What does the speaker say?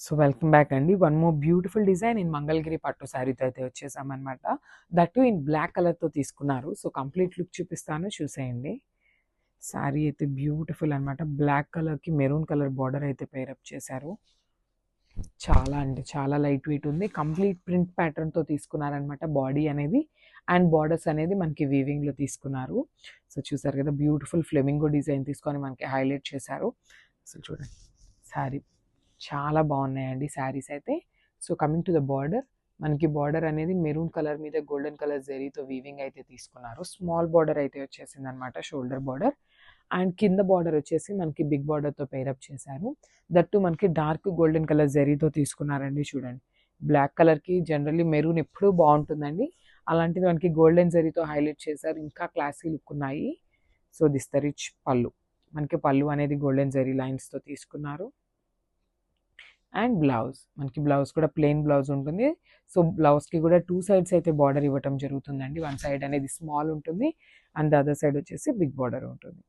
So welcome back అండి. One more beautiful design in Mangalagiri పట్టు శారీతో అయితే వచ్చేసామన్నమాట. దట్ ఇన్ బ్లాక్ కలర్తో తీసుకున్నారు. సో కంప్లీట్ లుక్ చూపిస్తాను, చూసేయండి. శారీ అయితే బ్యూటిఫుల్ అనమాట. బ్లాక్ కలర్కి మెరూన్ కలర్ బార్డర్ అయితే పేరప్ చేశారు. చాలా అంటే చాలా లైట్ వెయిట్ ఉంది. కంప్లీట్ ప్రింట్ ప్యాటర్న్తో తీసుకున్నారనమాట బాడీ అనేది. అండ్ బార్డర్స్ అనేది మనకి వీవింగ్లో తీసుకున్నారు. సో చూసారు కదా, బ్యూటిఫుల్ ఫ్లెమింగో డిజైన్ తీసుకొని మనకి హైలైట్ చేశారు. సో చూడండి, శారీ చాలా బాగున్నాయండి శారీస్ అయితే. So coming to the border, మనకి బార్డర్ అనేది మెరూన్ కలర్ మీద గోల్డెన్ కలర్ జరీతో వీవింగ్ అయితే తీసుకున్నారు. స్మాల్ బార్డర్ అయితే వచ్చేసింది అనమాట, షోల్డర్ బార్డర్. అండ్ కింద బార్డర్ వచ్చేసి మనకి బిగ్ బార్డర్తో పేరప్ చేశారు. దట్టు మనకి డార్క్ గోల్డెన్ కలర్ జరీతో తీసుకున్నారండి. చూడండి, బ్లాక్ కలర్కి జనరల్లీ మెరూన్ ఎప్పుడూ బాగుంటుందండి, అలాంటిది మనకి గోల్డెన్ జరీతో హైలైట్ చేశారు. ఇంకా క్లాసీ లుక్ ఉన్నాయి. సో దిస్ ద రిచ్ పళ్ళు, మనకి పళ్ళు అనేది గోల్డెన్ జరీ లైన్స్తో తీసుకున్నారు. అండ్ బ్లౌజ్, మనకి బ్లౌజ్ కూడా ప్లెయిన్ బ్లౌజ్ ఉంటుంది. సో బ్లౌజ్కి కూడా 2 సైడ్స్ అయితే బార్డర్ ఇవ్వటం జరుగుతుందండి. వన్ సైడ్ అనేది స్మాల్ ఉంటుంది అండ్ ద అదర్ సైడ్ వచ్చేసి బిగ్ బార్డర్ ఉంటుంది.